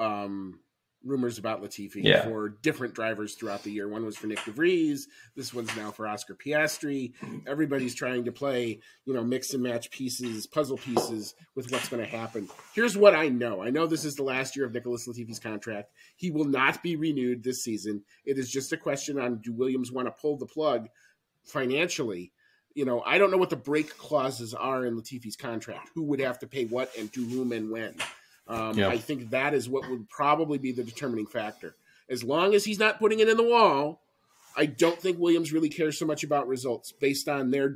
rumors about Latifi Yeah. for different drivers throughout the year. One was for Nick DeVries. This one's now for Oscar Piastri. Everybody's trying to play, mix and match pieces, puzzle pieces with what's going to happen. Here's what I know. I know this is the last year of Nicholas Latifi's contract. He will not be renewed this season. It is just a question on, do Williams want to pull the plug financially? I don't know what the break clauses are in Latifi's contract. Who would have to pay what and to whom and when? I think that is what would probably be the determining factor. As long as he's not putting it in the wall, I don't think Williams really cares so much about results based on their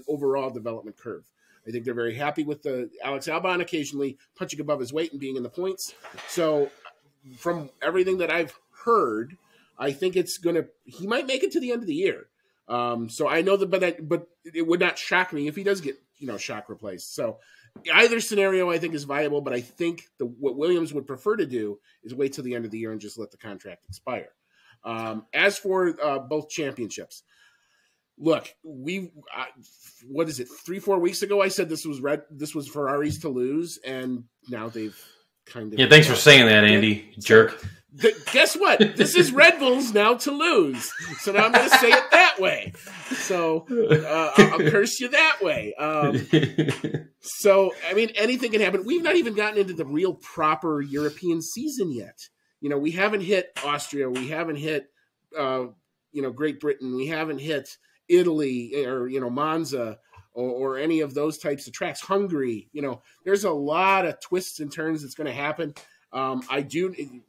overall development curve. I think they're very happy with the Alex Albon occasionally punching above his weight and being in the points. So from everything that I've heard, I think he might make it to the end of the year. So I know that, but it would not shock me if he does get, shock replaced. So either scenario I think is viable, but I think what Williams would prefer to do is wait till the end of the year and just let the contract expire. As for both championships, look, what is it? 3-4 weeks ago, I said this was Ferrari's to lose, and now they've kind of. Yeah, thanks for saying that, Andy, jerk. Guess what? This is Red Bull's now to lose. So now I'm going to say it that way. So I'll curse you that way. So, I mean, anything can happen. We've not even gotten into the real proper European season yet. We haven't hit Austria. We haven't hit, Great Britain. We haven't hit Italy or, Monza or any of those types of tracks. Hungary, there's a lot of twists and turns that's going to happen. The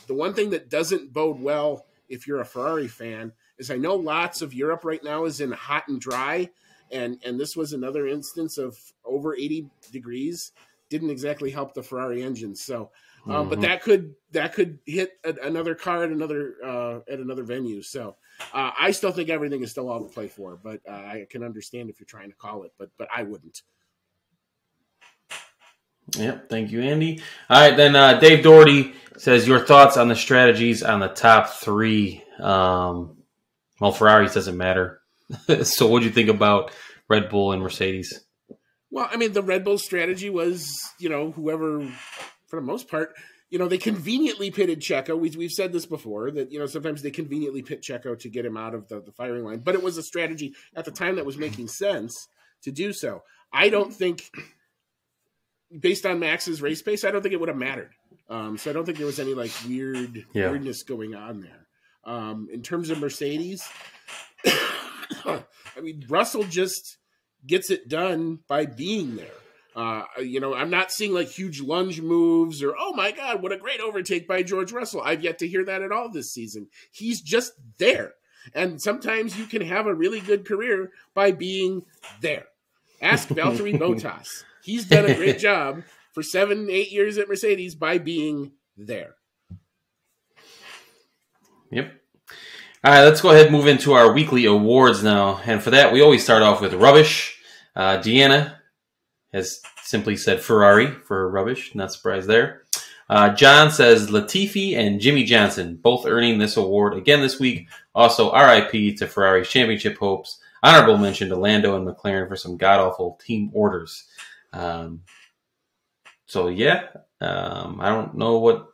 one thing that doesn't bode well if you're a Ferrari fan is I know lots of Europe right now is in hot and dry, and this was another instance of over 80 degrees. Didn't exactly help the Ferrari engines. So, but that could hit another car at another venue. So, I still think everything is still all to play for, but I can understand if you're trying to call it, but I wouldn't. Yep, thank you, Andy. All right, then Dave Doherty says your thoughts on the strategies on the top three. Well, Ferraris doesn't matter. So what do you think about Red Bull and Mercedes? Well, I mean, the Red Bull strategy was, whoever, for the most part, they conveniently pitted Checo. We've said this before, that, sometimes they conveniently pit Checo to get him out of the firing line. But it was a strategy at the time that was making sense to do so. I don't think, based on Max's race pace, I don't think it would have mattered. So I don't think there was any weirdness going on there. In terms of Mercedes, I mean, Russell just gets it done by being there. I'm not seeing huge lunge moves or, oh my God, what a great overtake by George Russell. I've yet to hear that at all this season. He's just there. And sometimes you can have a really good career by being there. Ask Valtteri Bottas. He's done a great job for 7-8 years at Mercedes by being there. Yep. All right, let's go ahead and move into our weekly awards now. And for that, we always start off with rubbish. Deanna has simply said Ferrari for rubbish. Not surprised there. John says Latifi and Jimmy Johnson, both earning this award again this week. Also, RIP to Ferrari's championship hopes. Honorable mention to Lando and McLaren for some god-awful team orders. I don't know what...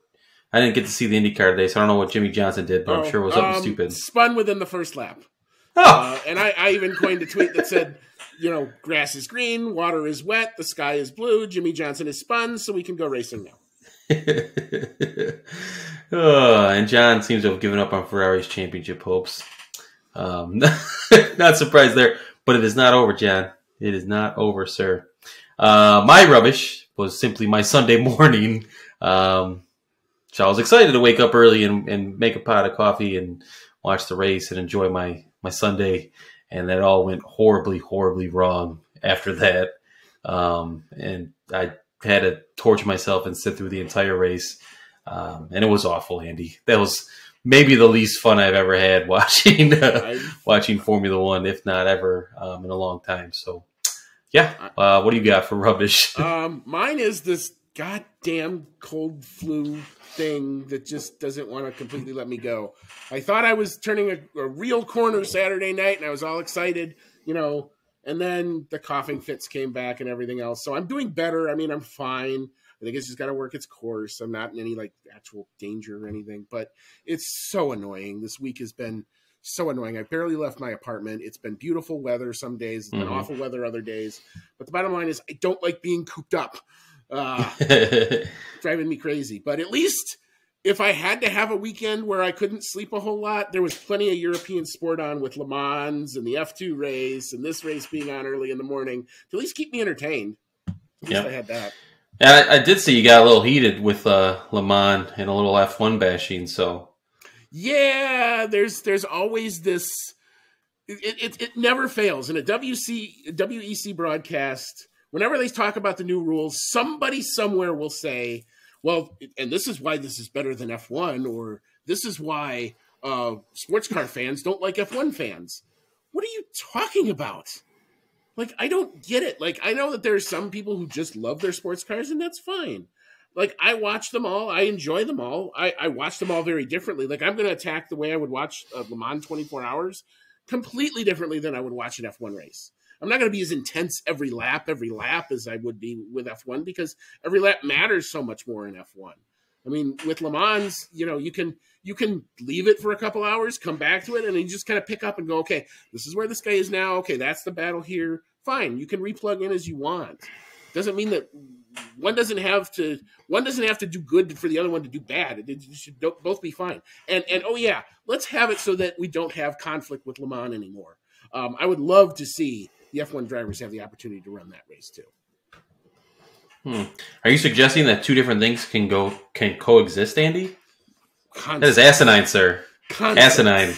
I didn't get to see the IndyCar today, so I don't know what Jimmy Johnson did, but I'm sure it was something stupid. Spun within the first lap. Oh! And I even coined a tweet that said, grass is green, water is wet, the sky is blue, Jimmy Johnson is spun, so we can go racing now. And John seems to have given up on Ferrari's championship hopes. Not surprised there, but it is not over, John. It is not over, sir. My rubbish was simply my Sunday morning. So I was excited to wake up early and make a pot of coffee and watch the race and enjoy my Sunday. And that all went horribly, horribly wrong after that. And I had to torture myself and sit through the entire race. And it was awful, Andy. That was maybe the least fun I've ever had watching Formula One, if not ever, in a long time. So, yeah. What do you got for rubbish? Mine is this goddamn cold flu thing that just doesn't want to completely let me go. I thought I was turning a real corner Saturday night, and I was all excited, and then the coughing fits came back and everything else. So I'm doing better. I mean, I'm fine. I think it's just got to work its course. I'm not in any like actual danger or anything, but it's so annoying. This week has been so annoying. I barely left my apartment. It's been beautiful weather some days. It's been awful weather other days. But the bottom line is I don't like being cooped up. Driving me crazy. But at least if I had to have a weekend where I couldn't sleep a whole lot, there was plenty of European sport on with Le Mans and the F2 race and this race being on early in the morning to at least keep me entertained. At least I had that. Yeah, I did see you got a little heated with Le Mans and a little F1 bashing, so... Yeah, there's always this. It never fails in a WEC broadcast. Whenever they talk about the new rules, somebody somewhere will say, "Well, and this is why this is better than F1," or "This is why sports car fans don't like F1 fans." What are you talking about? Like, I don't get it. Like, I know that there's some people who just love their sports cars, and that's fine. Like, I watch them all. I enjoy them all. I watch them all very differently. Like, I'm going to attack the way I would watch Le Mans 24 hours completely differently than I would watch an F1 race. I'm not going to be as intense every lap as I would be with F1 because every lap matters so much more in F1. I mean, with Le Mans, you know, you can leave it for a couple hours, come back to it, and you just kind of pick up and go, okay, this is where this guy is now. Okay, that's the battle here. Fine, you can replug in as you want. Doesn't mean that one doesn't have to do good for the other one to do bad. It should both be fine. And oh yeah, let's have it so that we don't have conflict with Le Mans anymore. I would love to see the F1 drivers have the opportunity to run that race too. Are you suggesting that two different things can coexist, Andy? That is asinine, sir. Asinine.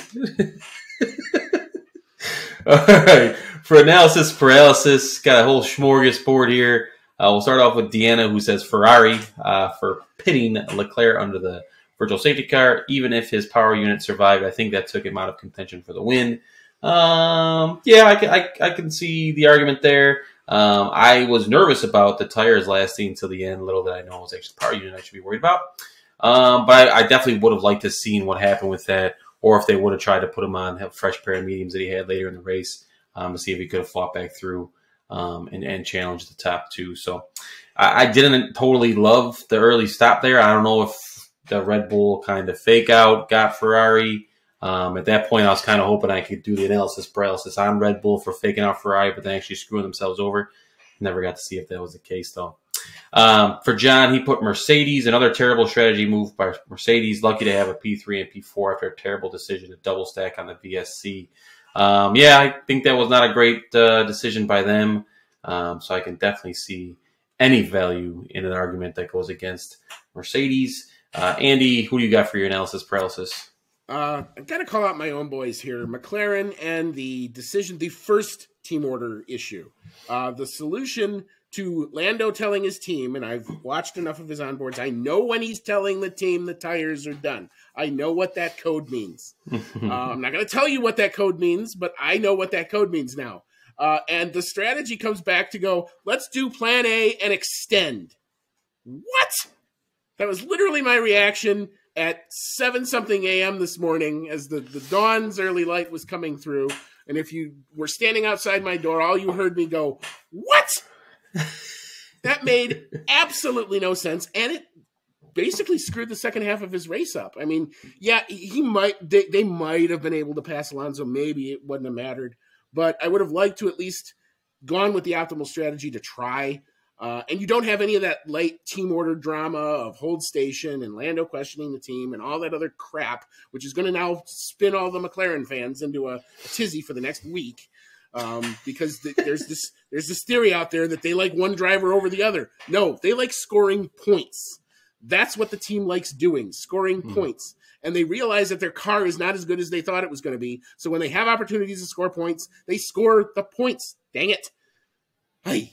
All right. For analysis paralysis, got a whole smorgasbord here. We'll start off with Deanna, who says Ferrari for pitting Leclerc under the virtual safety car. Even if his power unit survived, I think that took him out of contention for the win. Yeah, I can see the argument there. I was nervous about the tires lasting till the end. Little did I know it was actually the power unit I should be worried about. But I definitely would have liked to have seen what happened with that, or if they would have tried to put him on a fresh pair of mediums that he had later in the race to see if he could have fought back through and challenged the top two. So I didn't totally love the early stop there. I don't know if the Red Bull kind of fake out got Ferrari. At that point, I was kind of hoping I could do the analysis paralysis on Red Bull for faking out Ferrari, but then actually screwing themselves over. Never got to see if that was the case, though. For John, he put Mercedes, another terrible strategy move by Mercedes. Lucky to have a P3 and P4 after a terrible decision to double stack on the VSC. Yeah, I think that was not a great decision by them. So I can definitely see any value in an argument that goes against Mercedes. Andy, who do you got for your analysis paralysis? I've got to call out my own boys here. McLaren and the decision, the first team order issue. The solution to Lando telling his team, and I've watched enough of his onboards, I know when he's telling the team the tires are done. I know what that code means. I'm not going to tell you what that code means, but I know what that code means now. And the strategy comes back to go, let's do plan A and extend. What? That was literally my reaction at 7-something a.m. this morning as the dawn's early light was coming through. And if you were standing outside my door, all you heard me go, what? That made absolutely no sense. And it basically screwed the second half of his race up. I mean, yeah, they might have been able to pass Alonso. Maybe it wouldn't have mattered. But I would have liked to at least gone with the optimal strategy to try. And you don't have any of that late team order drama of hold station and Lando questioning the team and all that other crap, which is going to now spin all the McLaren fans into a tizzy for the next week. Because there's this theory out there that they like one driver over the other. No, they like scoring points. That's what the team likes doing, scoring points. And they realize that their car is not as good as they thought it was going to be. So when they have opportunities to score points, they score the points. Dang it. Hey.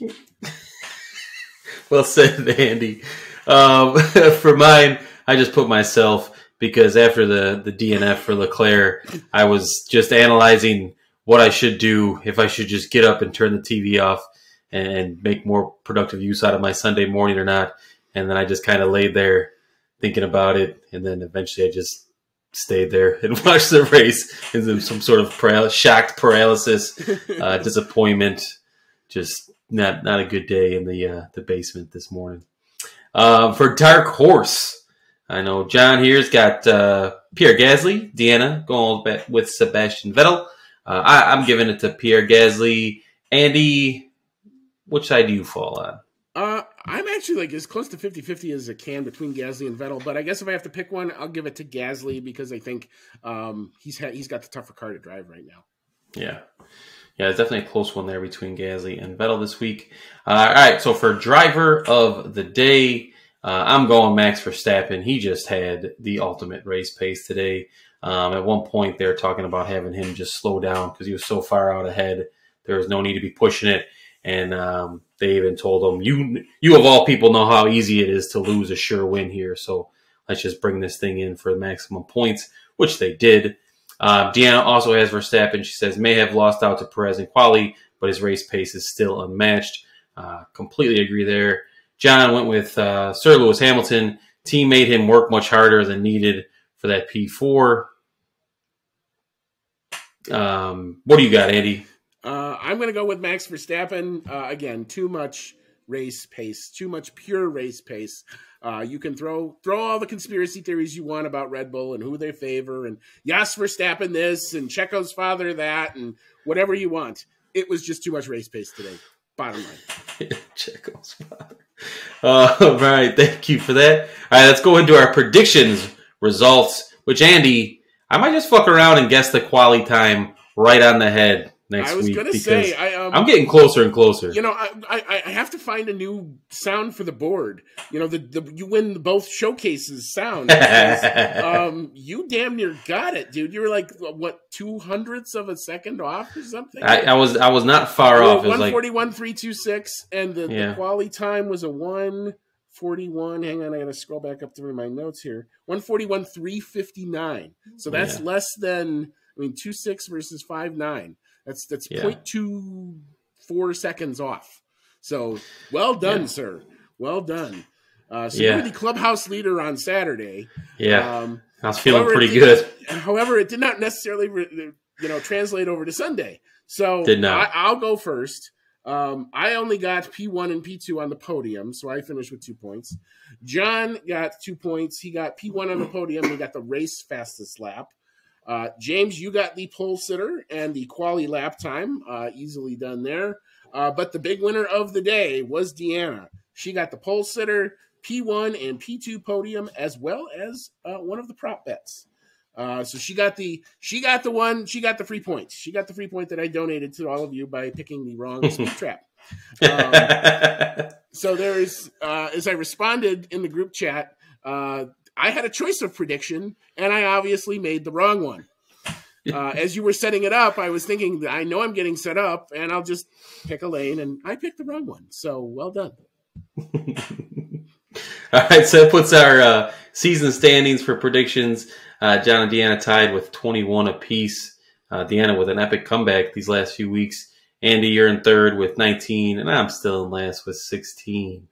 Well said, Andy. For mine, I just put myself, because after the DNF for Leclerc, I was just analyzing what I should do, if I should just get up and turn the TV off and make more productive use out of my Sunday morning or not. And then I just kind of laid there thinking about it. And then eventually I just stayed there and watched the race in some sort of shocked paralysis, disappointment. Just not a good day in the basement this morning. For Dark Horse, I know John here's got Pierre Gasly, Deanna going with Sebastian Vettel. I'm giving it to Pierre Gasly. Andy, which side do you fall on? I'm actually like as close to 50-50 as I can between Gasly and Vettel, but I guess if I have to pick one, I'll give it to Gasly because I think he's got the tougher car to drive right now. Yeah, it's definitely a close one there between Gasly and Vettel this week. All right, so for driver of the day, I'm going Max Verstappen. He just had the ultimate race pace today. At one point, they were talking about having him just slow down because he was so far out ahead. There was no need to be pushing it. And they even told him, you of all people know how easy it is to lose a sure win here. So let's just bring this thing in for the maximum points, which they did. Deanna also has Verstappen. She says, may have lost out to Perez in quali, but his race pace is still unmatched. Completely agree there. John went with Sir Lewis Hamilton. Team made him work much harder than needed for that P4. What do you got, Andy? I'm going to go with Max Verstappen. Again, too much race pace, too much pure race pace. You can throw all the conspiracy theories you want about Red Bull and who they favor, and yes, Verstappen this, and Checo's father that, and whatever you want. It was just too much race pace today. Bottom line. Checo's father. All right, thank you for that. All right, let's go into our predictions results, which, Andy, I might just fuck around and guess the quali time right on the head next week. I was going to say, I'm getting closer and closer. You know, I have to find a new sound for the board. You know, you win both showcases sound. You damn near got it, dude. You were like, what, 2/100ths of a second off or something? I was not far off. It was 141.326, and the quali time was a 141. Hang on, I got to scroll back up through my notes here. 141.359. So that's less than, 2.6 versus 5.9. That's 0.24 seconds off. So well done, sir. Well done. So you were the clubhouse leader on Saturday. Yeah, I was feeling pretty good. However, it did not necessarily translate over to Sunday. So did not. I'll go first. I only got P1 and P2 on the podium, so I finished with 2 points. John got 2 points. He got P1 on the podium. He got the race fastest lap. James, you got the pole sitter and the quali lap time. Easily done there. But the big winner of the day was Deanna. She got the pole sitter, P1 and P2 podium, as well as one of the prop bets. So she got the free points. She got the free point that I donated to all of you by picking the wrong speed trap. So there's, as I responded in the group chat, I had a choice of prediction, and I obviously made the wrong one. As you were setting it up, I was thinking, I know I'm getting set up, and I'll just pick a lane, and I picked the wrong one. So, well done. All right, so that puts our season standings for predictions. John and Deanna tied with 21 apiece. Deanna with an epic comeback these last few weeks. Andy, you're in third with 19, and I'm still in last with 16.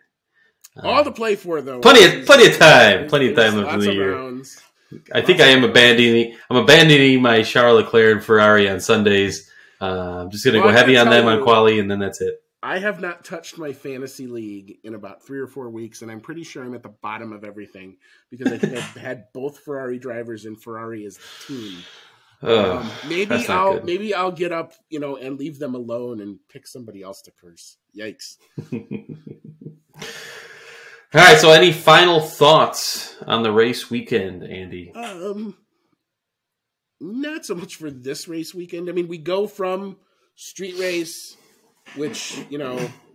All to play for, though. Plenty of time. Plenty of time of the year. Rounds. I think I am abandoning my Charles Leclerc and Ferrari on Sundays. I'm just going to go heavy on them on quali, and then that's it. I have not touched my fantasy league in about 3 or 4 weeks, and I'm pretty sure I'm at the bottom of everything because I think I've had both Ferrari drivers and Ferrari as the team. Maybe I'll get up, and leave them alone and pick somebody else to curse. Yikes. All right, so any final thoughts on the race weekend, Andy? Not so much for this race weekend. I mean, we go from street race, which,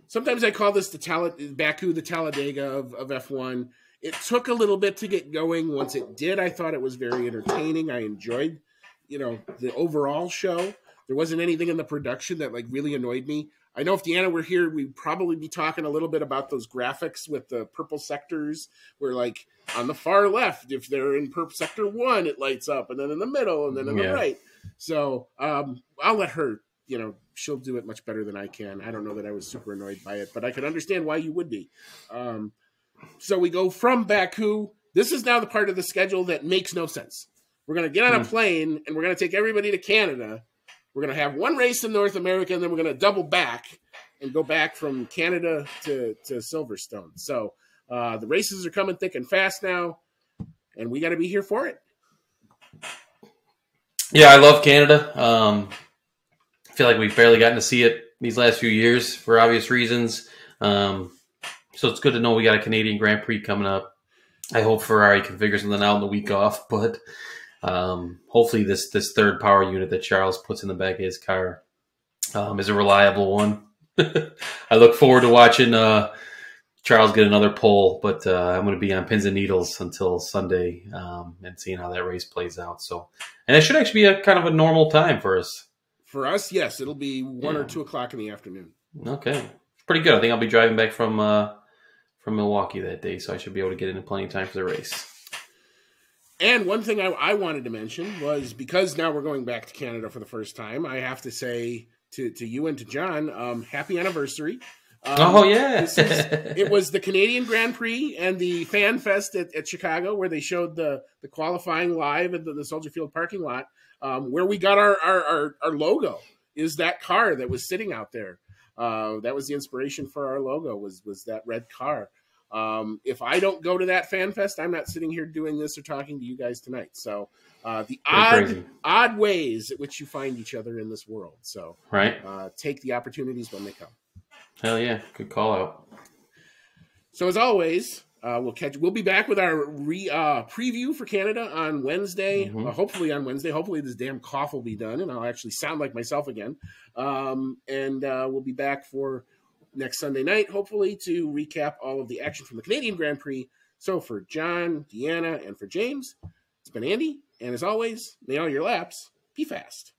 sometimes I call this Baku, the Talladega of F1. It took a little bit to get going. Once it did, I thought it was very entertaining. I enjoyed, the overall show. There wasn't anything in the production that really annoyed me. I know if Deanna were here, we'd probably be talking a little bit about those graphics with the purple sectors where, on the far left, if they're in sector 1, it lights up, and then in the middle, and then in the right. So I'll let her, she'll do it much better than I can. I don't know that I was super annoyed by it, but I can understand why you would be. So we go from Baku. This is now the part of the schedule that makes no sense. We're going to get on a plane, and we're going to take everybody to Canada. We're going to have one race in North America, and then we're going to double back and go back from Canada to Silverstone. So The races are coming thick and fast now, and we got to be here for it. Yeah, I love Canada. I feel like we've barely gotten to see it these last few years for obvious reasons. So it's good to know we got a Canadian Grand Prix coming up. I hope Ferrari can figure something out in the week off, but hopefully this third power unit that Charles puts in the back of his car is a reliable one. I look forward to watching Charles get another pole, but I'm going to be on pins and needles until Sunday and seeing how that race plays out. So, and it should actually be a kind of a normal time for us. For us, yes, it'll be 1 or 2 o'clock in the afternoon. Okay, pretty good. I think I'll be driving back from Milwaukee that day, so I should be able to get in plenty of time for the race. And one thing I wanted to mention was, because now we're going back to Canada for the first time, I have to say to you and to John, happy anniversary. Oh, yeah. It was the Canadian Grand Prix and the Fan Fest at Chicago, where they showed the qualifying live at the Soldier Field parking lot, where we got our logo, is that car that was sitting out there. That was the inspiration for our logo, was that red car. If I don't go to that Fan Fest, I'm not sitting here doing this or talking to you guys tonight. So the odd ways at which you find each other in this world. So take the opportunities when they come. Hell yeah, good call out. So as always, we'll be back with our preview for Canada on Wednesday. Hopefully on Wednesday. Hopefully this damn cough will be done and I'll actually sound like myself again. And we'll be back for next Sunday night, hopefully, to recap all of the action from the Canadian Grand Prix. So for John, Deanna, and for James, it's been Andy. And as always, may all your laps be fast.